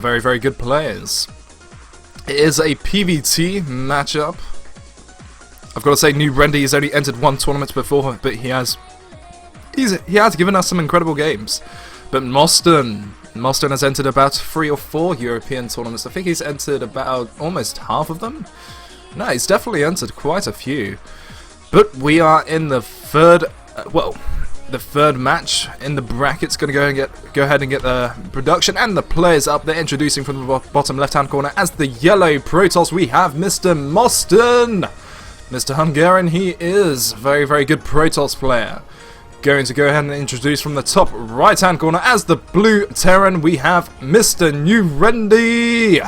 Very, very good players. It is a PvT matchup. I've got to say, NewRendi has only entered one tournament before, but he has given us some incredible games. But mOsTeN has entered about 3 or 4 European tournaments. I think he's entered about almost half of them. No, he's definitely entered quite a few. But we are in the third, the third match in the brackets. Going to go ahead and get the production and the players up there. Introducing from the bottom left-hand corner as the yellow Protoss, we have Mr. mOsTeN. Mr. Hungarian, he is very, very good Protoss player. Going to go ahead and introduce from the top right-hand corner as the blue Terran, we have Mr. NewRendi.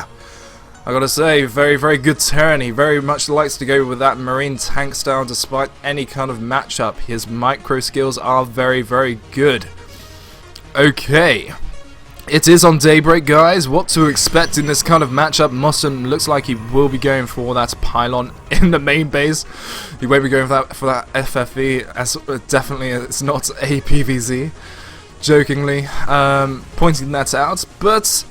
I gotta say, very, very good Terran. He very much likes to go with that Marine tank style despite any kind of matchup. His micro skills are very, very good. Okay. It is on daybreak, guys. What to expect in this kind of matchup? mOsTeN looks like he will be going for that pylon in the main base. He won't be going for that FFE, as definitely it's not a PVZ. Jokingly pointing that out, but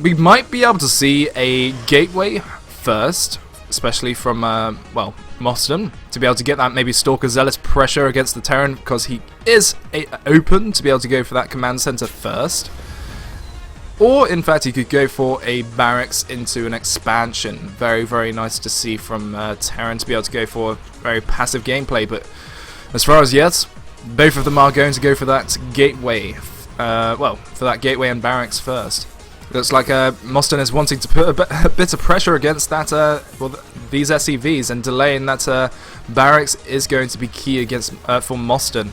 we might be able to see a gateway first, especially from mOsTeN, to be able to get that maybe Stalker Zealous pressure against the Terran, because he is open to be able to go for that command center first. Or, in fact, he could go for a barracks into an expansion. Very, very nice to see from Terran to be able to go for very passive gameplay. But as far as yet, both of them are going to go for that gateway. For that gateway and barracks first. Looks like mOsTeN is wanting to put a bit of pressure against that, these SCVs, and delaying that barracks is going to be key against for mOsTeN.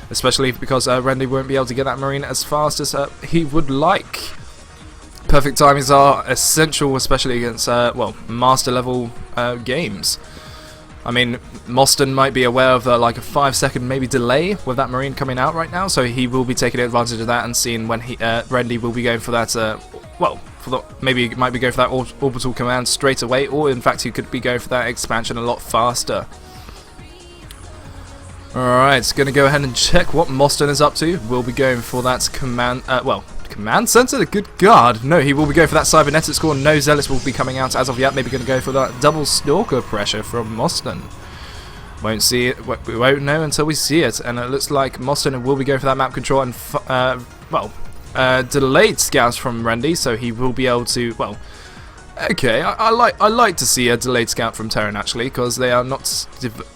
Especially because Rendi won't be able to get that Marine as fast as he would like. Perfect timings are essential, especially against, master level games. I mean, mOsTeN might be aware of like a 5-second maybe delay with that Marine coming out right now, so he will be taking advantage of that and seeing when Rendi will be going for that, maybe he might be going for that orbital command straight away, or in fact he could be going for that expansion a lot faster. Alright, going to go ahead and check what mOsTeN is up to. We'll be going for that command, command center? Good God. No, he will be going for that cybernetics core. No Zealots will be coming out as of yet. Maybe going to go for that double Stalker pressure from mOsTeN. Won't see it. We won't know until we see it. And it looks like mOsTeN will be going for that map control and, delayed scouts from Rendi. So he will be able to, okay, I like to see a delayed scout from Terran actually, because they are not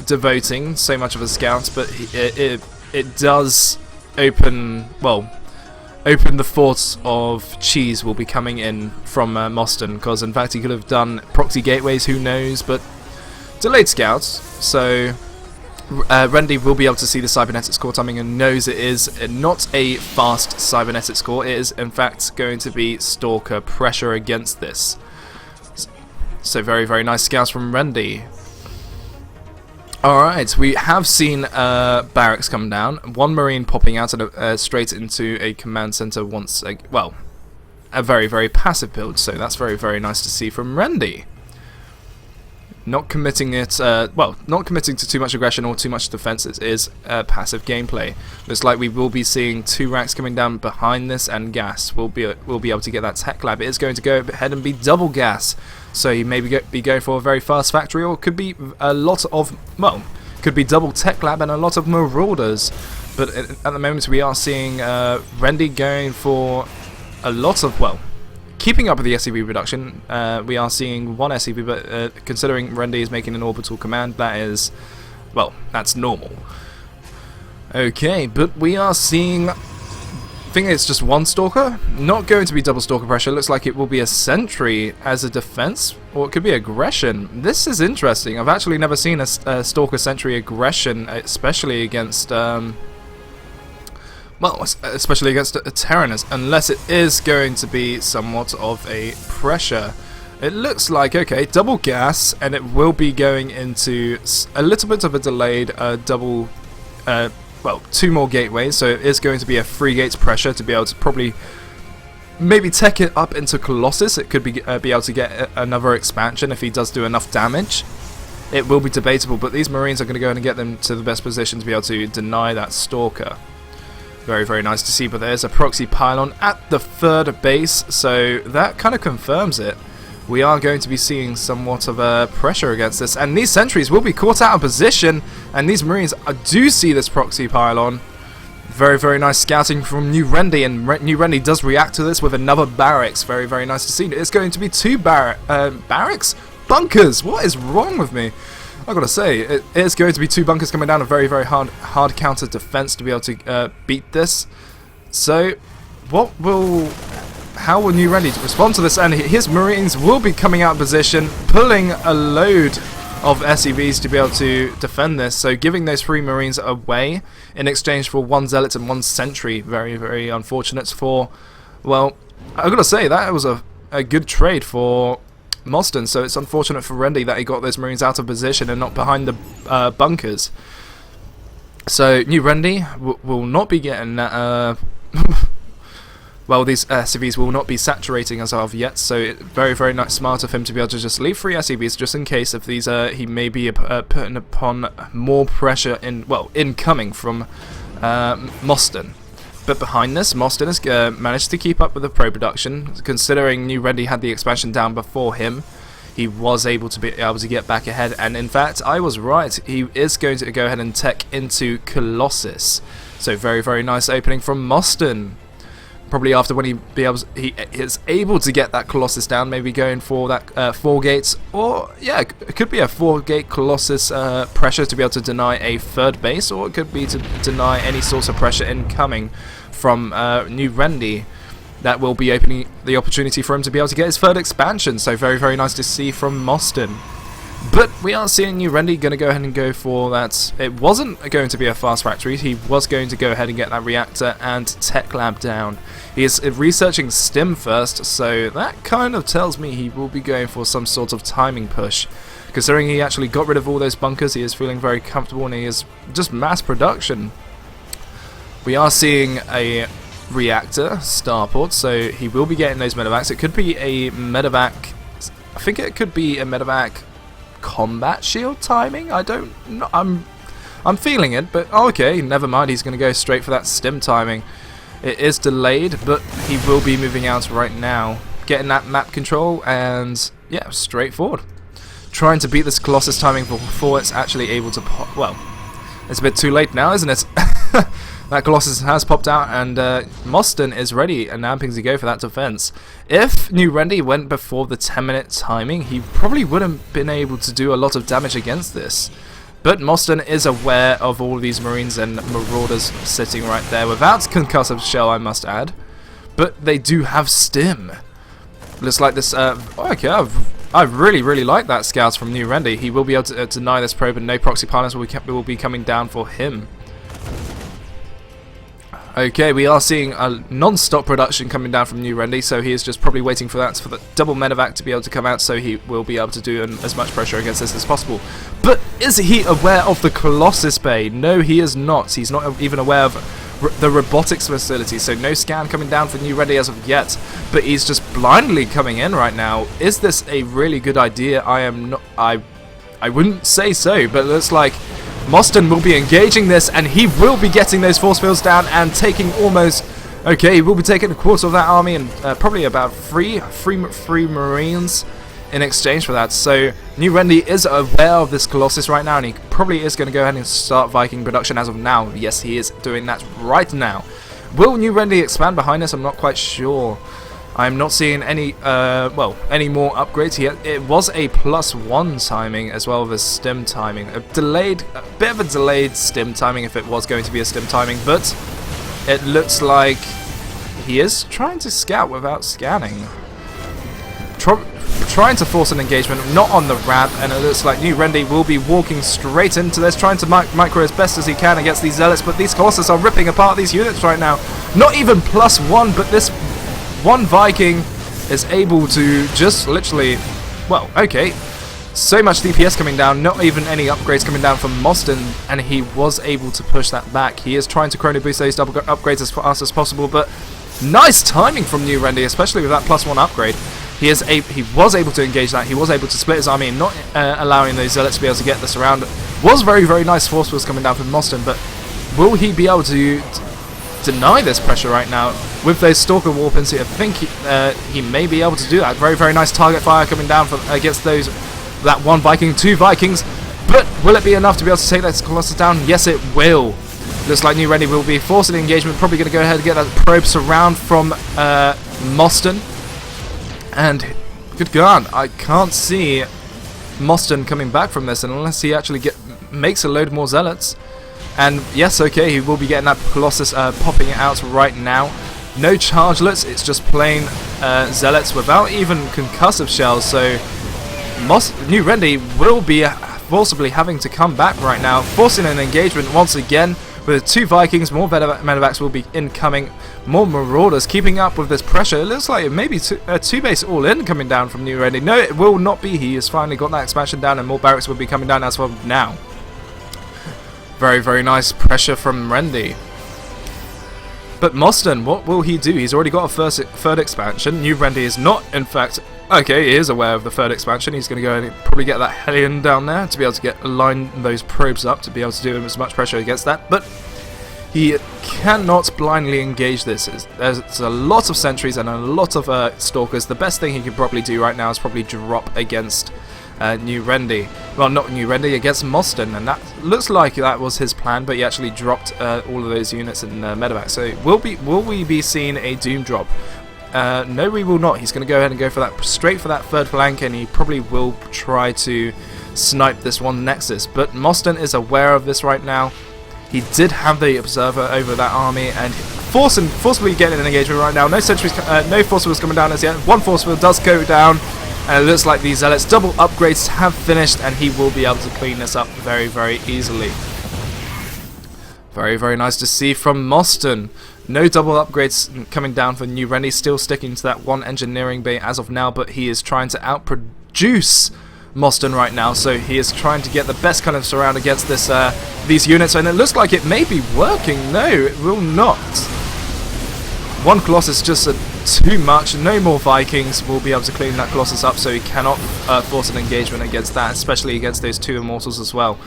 devoting so much of a scout, but it does open the thoughts of cheese will be coming in from mOsTeN, because in fact he could have done proxy gateways, who knows, but delayed scouts, so Rendi will be able to see the cybernetics core timing and knows it is not a fast cybernetics core, it is in fact going to be Stalker pressure against this. So very, very nice scouts from Rendi. Alright, we have seen barracks come down. One Marine popping out and straight into a command center once, a very, very passive build. So that's very, very nice to see from Rendi. Not committing it, not committing to too much aggression or too much defense. It is passive gameplay. Looks like we will be seeing 2 racks coming down behind this, and gas will be able to get that tech lab. It is going to go ahead and be double gas. So you may be going for a very fast factory, or could be a lot of, could be double tech lab and a lot of marauders. But at the moment we are seeing Rendi going for a lot of, keeping up with the SCV reduction. We are seeing 1 SCV, but considering Rendi is making an orbital command, that is, that's normal. Okay, but we are seeing, I think it's just 1 Stalker, not going to be double Stalker pressure. Looks like it will be a sentry as a defense, or it could be aggression. This is interesting. I've actually never seen a Stalker sentry aggression, especially against especially against a Terran, unless it is going to be somewhat of a pressure. It looks like, okay, double gas, and it will be going into a little bit of a delayed double 2 more gateways, so it is going to be a 3 gates pressure to be able to probably maybe tech it up into Colossus. It could be able to get another expansion if he does do enough damage. It will be debatable, but these Marines are going to go and get them to the best position to be able to deny that Stalker. Very, very nice to see, but there's a proxy pylon at the third base, so that kind of confirms it. We are going to be seeing somewhat of a pressure against this, and these sentries will be caught out of position, and these Marines do see this proxy pylon. Very, very nice scouting from NewRendi, and NewRendi does react to this with another barracks. Very, very nice to see. It's going to be two barracks? Bunkers! What is wrong with me? I've got to say, it is going to be two bunkers coming down, a very, very hard counter defense to be able to beat this. So, how will NewRendi respond to this? And his Marines will be coming out of position, pulling a load of SCVs to be able to defend this. So giving those 3 Marines away in exchange for 1 Zealot and 1 Sentry. Very, very unfortunate for, well, I've got to say, that was a good trade for mOsTeN. So it's unfortunate for Rendi that he got those Marines out of position and not behind the bunkers. So NewRendi will not be getting that... well, these SCVs will not be saturating as of yet, so very, very smart of him to be able to just leave 3 SCVs just in case if these he may be putting upon more pressure incoming from mOsTeN. But behind this, mOsTeN has managed to keep up with the pro production. Considering NewRendi had the expansion down before him, he was able to get back ahead, and in fact, I was right. He is going to go ahead and tech into Colossus. So very, very nice opening from mOsTeN. Probably after when he is able to get that Colossus down, maybe going for that 4 gates, or yeah, it could be a 4-gate Colossus pressure to be able to deny a 3rd base, or it could be to deny any source of pressure incoming from NewRendi. That will be opening the opportunity for him to be able to get his 3rd expansion. So very, very nice to see from mOsTeN. But we are seeing NewRendi going to go ahead and go for that. It wasn't going to be a fast factory. He was going to go ahead and get that reactor and tech lab down. He is researching STEM first, so that kind of tells me he will be going for some sort of timing push. Considering he actually got rid of all those bunkers, he is feeling very comfortable, and he is just mass production. We are seeing a reactor starport, so he will be getting those medevacs. It could be a medevac. I think it could be a medevac combat shield timing. I don't know. I'm feeling it, but okay, never mind. He's going to go straight for that stim timing. It is delayed, but he will be moving out right now, getting that map control, and yeah, straightforward. Trying to beat this Colossus timing before it's actually able to pop. Well, it's a bit too late now, isn't it? That Colossus has popped out, and mOsTeN is ready and namping to go for that defense. If NewRendi went before the 10-minute timing, he probably wouldn't been able to do a lot of damage against this. But mOsTeN is aware of all these Marines and Marauders sitting right there, without concussive shell, I must add. But they do have stim. Looks like this. Okay, I really, really like that scouts from NewRendi. He will be able to deny this probe, and no proxy pylons will be coming down for him. Okay, we are seeing a non-stop production coming down from NewRendi, so he is just probably waiting for that, for the double medevac to be able to come out, so he will be able to do as much pressure against this as possible. But is he aware of the Colossus Bay? No, he is not. He's not even aware of the robotics facility, so no scan coming down for NewRendi as of yet, but he's just blindly coming in right now. Is this a really good idea? I wouldn't say so, but it looks like mOsTeN will be engaging this, and he will be getting those force fields down and taking almost... Okay, he will be taking a quarter of that army and probably about three Marines in exchange for that. So NewRendi is aware of this Colossus right now, and he probably is going to go ahead and start Viking production as of now. Yes, he is doing that right now. Will NewRendi expand behind us? I'm not quite sure. I'm not seeing any, any more upgrades here. It was a +1 timing as well as stim timing. A bit of a delayed stim timing if it was going to be a stim timing, but it looks like he is trying to scout without scanning. Trying to force an engagement, not on the ramp, and it looks like NewRendi will be walking straight into this, trying to micro as best as he can against these Zealots, but these Colossus are ripping apart these units right now. Not even +1, but this one Viking is able to just literally, well, okay, so much DPS coming down, not even any upgrades coming down from mOsTeN, and he was able to push that back. He is trying to chrono boost those double upgrades as fast as possible, but nice timing from NewRendi, especially with that +1 upgrade. He was able to engage that. He was able to split his army and not allowing those Zealots to be able to get this around. Was very, very nice force fields coming down from mOsTeN, but will he be able to deny this pressure right now. With those Stalker Warpins, I think he may be able to do that. Very, very nice target fire coming down against that one Viking, 2 Vikings. But will it be enough to be able to take that Colossus down? Yes, it will. Looks like NewRendi will be forcing the engagement. Probably going to go ahead and get that probe surround from mOsTeN. And good God, I can't see mOsTeN coming back from this unless he actually makes a load more Zealots. And yes, okay, he will be getting that Colossus popping it out right now. No chargelets, it's just plain Zealots without even concussive shells. So NewRendi will be forcibly having to come back right now, forcing an engagement once again with 2 Vikings. More medevacs will be incoming, more Marauders keeping up with this pressure. It looks like it may be 2 base all in coming down from NewRendi. No, it will not be. He has finally got that expansion down, and more barracks will be coming down as of now. Very, very nice pressure from Rendi. But mOsTeN, what will he do? He's already got a third expansion. NewRendi is not, in fact, okay, he is aware of the third expansion. He's going to go and probably get that Hellion down there to be able to line those probes up to be able to do as much pressure against that. But he cannot blindly engage this. There's a lot of sentries and a lot of stalkers. The best thing he can probably do right now is probably drop against NewRendi. Well, not NewRendi, against mOsTeN, and that looks like that was his plan, but he actually dropped all of those units in medevac. So will we be seeing a Doom drop? No, we will not. He's going to go ahead and go for that, straight for that third flank, and he probably will try to snipe this one Nexus. But mOsTeN is aware of this right now. He did have the Observer over that army, and forcibly getting an engagement right now. No sentries, no Force Wheels coming down as yet. One Force Wheel does go down, and it looks like these Zealots double upgrades have finished, and he will be able to clean this up very, very easily. Very, very nice to see from mOsTeN. No double upgrades coming down for NewRendi, still sticking to that one engineering bay as of now, but he is trying to outproduce mOsTeN right now, so he is trying to get the best kind of surround against these units, and it looks like it may be working. No, it will not. One Colossus just too much. No more Vikings will be able to clean that Colossus up, so he cannot force an engagement against that, especially against those 2 Immortals as well.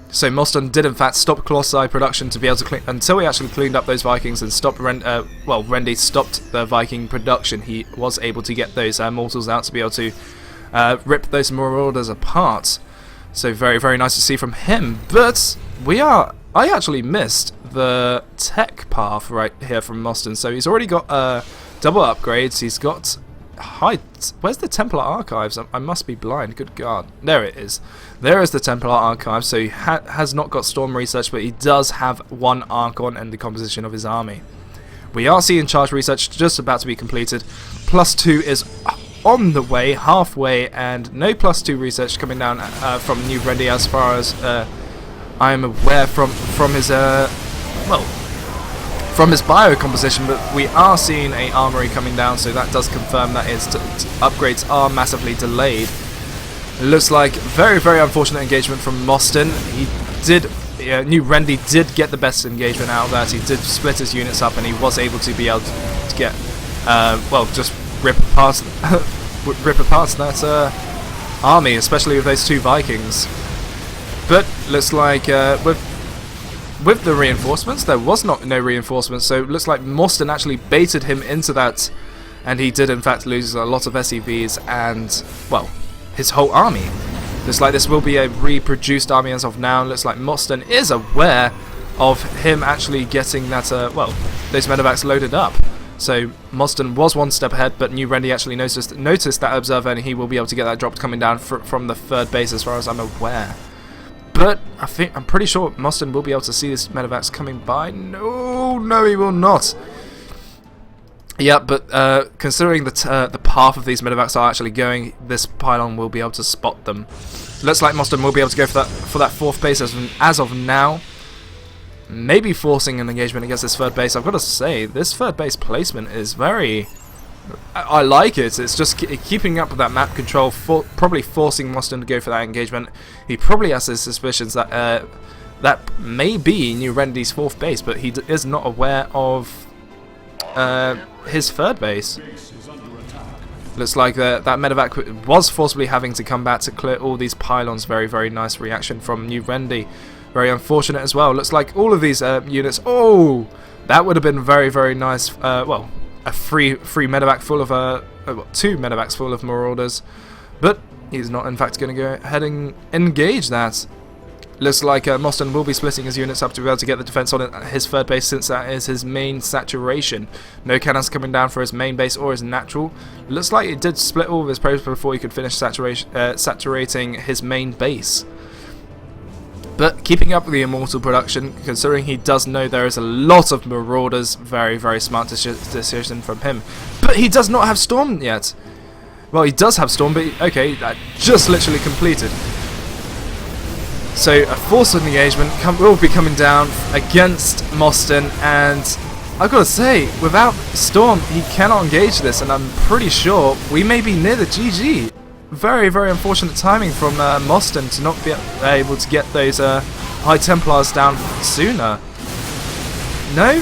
So mOsTeN did in fact stop Colossi production to be able to clean, until he actually cleaned up those Vikings and stopped Rendi stopped the Viking production. He was able to get those Mortals out to be able to rip those Marauders apart. So very, very nice to see from him. But I actually missed the tech path right here from mOsTeN. So he's already got double upgrades. He's got where's the Templar Archives? I must be blind. Good God. There it is. There is the Templar Archives. So he has not got Storm Research, but he does have 1 Archon and the composition of his army. We are seeing Charge Research just about to be completed. +2 is on the way, halfway, and no +2 research coming down from NewRendi as far as I am aware from his from his bio composition, but we are seeing a armory coming down, so that does confirm that his upgrades are massively delayed. It looks like very, very unfortunate engagement from mOsTeN. NewRendi did get the best engagement out of that. He did split his units up, and he was able to be able to get just rip apart that army, especially with those 2 Vikings. But looks like with the reinforcements, there was no reinforcements, so it looks like mOsTeN actually baited him into that, and he did in fact lose a lot of SCVs and, well, his whole army. Looks like this will be a reproduced army as of now. Looks like mOsTeN is aware of him actually getting that, those medevacs loaded up. So mOsTeN was 1 step ahead, but NewRendi actually noticed that Observer, and he will be able to get that drop coming down from the 3rd base as far as I'm aware. But I'm pretty sure mOsTeN will be able to see this medevacs coming by. No, he will not. Yeah, but considering the path of these medevacs are actually going, this pylon will be able to spot them. Looks like mOsTeN will be able to go for that 4th base as of now. Maybe forcing an engagement against this 3rd base. I've got to say, this 3rd base placement is very... I like it. It's just keeping up with that map control, probably forcing mOsTeN to go for that engagement. He probably has his suspicions that that may be NewRendi's 4th base, but he is not aware of his 3rd base. Looks like that medevac was forcibly having to come back to clear all these pylons. Very, very nice reaction from NewRendi. Very unfortunate as well. Looks like all of these units... Oh! That would have been very, very nice. Well, a free medevac full of... two medevacs full of Marauders. But he's not, in fact, going to go ahead and engage that. Looks like mOsTeN will be splitting his units up to be able to get the defense on his third base, since that is his main saturation. No cannons coming down for his main base or his natural. Looks like it did split all of his probes before he could finish saturating his main base. But keeping up with the Immortal production, considering he does know there is a lot of Marauders, very, very smart decision from him. But he does not have Storm yet. Well, he does have Storm, but okay, that just literally completed. So a forced engagement will be coming down against mOsTeN, and I've got to say, without Storm, he cannot engage this, and I'm pretty sure we may be near the GG. Very, very unfortunate timing from mOsTeN to not be able to get those High Templars down sooner. No?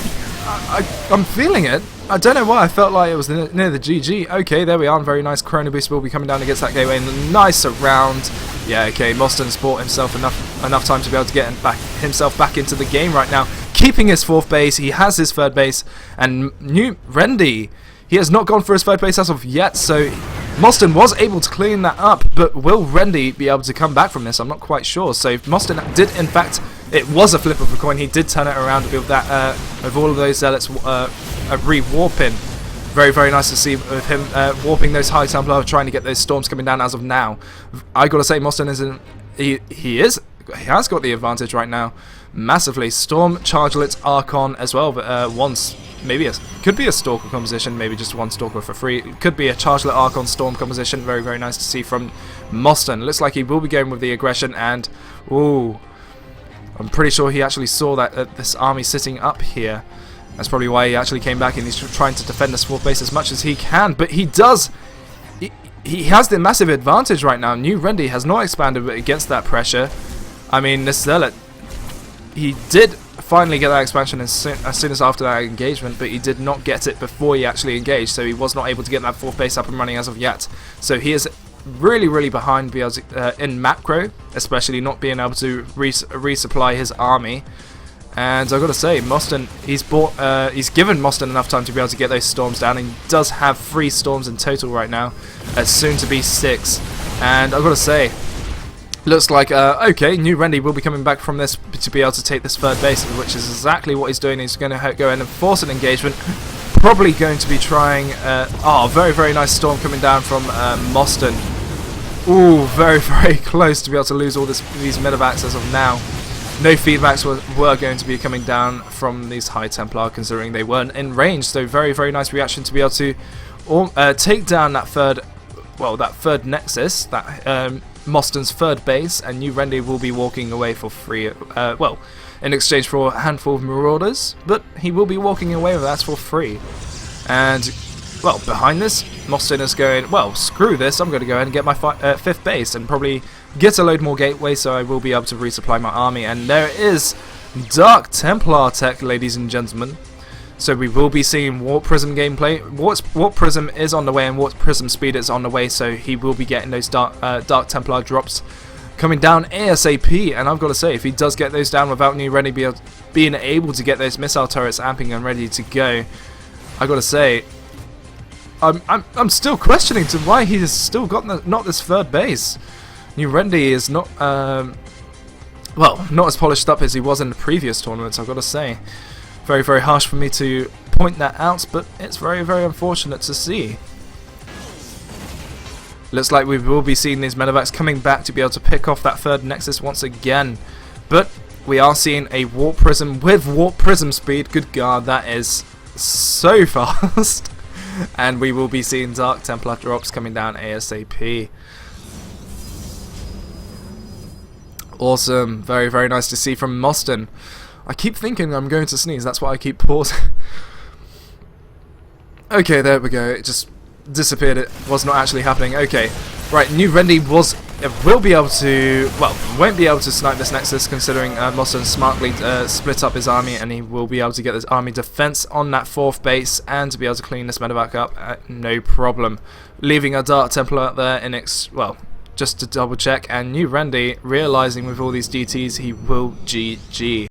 I'm feeling it. I don't know why I felt like it was near the GG. Okay, there we are. Very nice Chrono Boost will be coming down against that gateway. And nice around. Yeah, okay, mOsTEN's bought himself enough time to be able to get himself back into the game right now. Keeping his fourth base, he has his third base. And NewRendi, he has not gone for his third base as of yet, so mOsTeN was able to clean that up, but will Rendi be able to come back from this? I'm not quite sure. So mOsTeN did, in fact, it was a flip of a coin. He did turn it around with that, with all of those zealots re-warping. Very, very nice to see with him warping those High Templar, trying to get those storms coming down as of now. I gotta say, mOsTeN isn't. He has got the advantage right now, massively. Storm, Chargelet, Archon as well, but once. Maybe could be a Stalker composition, maybe just one Stalker for free. It could be a Chargelet Archon Storm composition. Very, very nice to see from mOsTeN. Looks like he will be going with the aggression, and ooh, I'm pretty sure he actually saw that this army sitting up here. That's probably why he actually came back, and he's trying to defend this fourth base as much as he can. But he does. He has the massive advantage right now. NewRendi has not expanded against that pressure. I mean, this Zealot, he did finally get that expansion as soon as after that engagement, but he did not get it before he actually engaged, so he was not able to get that fourth base up and running as of yet. So he is really, really behind in macro, especially not being able to resupply his army. And I've got to say, mOsTeN, he's given mOsTeN enough time to be able to get those storms down. He does have 3 storms in total right now, soon to be 6. And I've got to say, looks like, okay, NewRendi will be coming back from this to be able to take this third base, which is exactly what he's doing. He's going to go in and force an engagement. Probably going to be trying, very, very nice storm coming down from mOsTeN. Ooh, very, very close to be able to lose all these medevacs as of now. No feedbacks were going to be coming down from these High Templar, considering they weren't in range. So very, very nice reaction to be able to take down that third Nexus, that mOsTEN's third base, and NewRendi will be walking away for free. In exchange for a handful of Marauders, but he will be walking away with that for free. And well, behind this, mOsTEN is going, well, screw this, I'm going to go ahead and get my 5th base and probably get a load more gateway, so I will be able to resupply my army. And there is Dark Templar tech, ladies and gentlemen. So we will be seeing Warp Prism gameplay. Warp Prism is on the way, and Warp Prism speed is on the way, so he will be getting those Dark Templar drops coming down ASAP. And I've got to say, if he does get those down without NewRendi being able to get those missile turrets amping and ready to go, I've got to say, I'm still questioning to why he has still got not this third base. NewRendi is not, not as polished up as he was in the previous tournaments, I've got to say. Very, very harsh for me to point that out, but it's very, very unfortunate to see. Looks like we will be seeing these medevacs coming back to be able to pick off that third Nexus once again. But we are seeing a Warp Prism with Warp Prism speed. Good God, that is so fast. And we will be seeing Dark Templar drops coming down ASAP. Awesome. Very, very nice to see from mOsTeN. I keep thinking I'm going to sneeze, that's why I keep pausing. Okay, there we go. It just disappeared. It was not actually happening. Okay. Right, NewRendi will be able to, won't be able to snipe this Nexus, considering mOsTeN smartly split up his army, and he will be able to get his army defense on that 4th base and to be able to clean this medevac up no problem. Leaving a Dark Templar out there in just to double check, and NewRendi realising with all these DTs he will GG.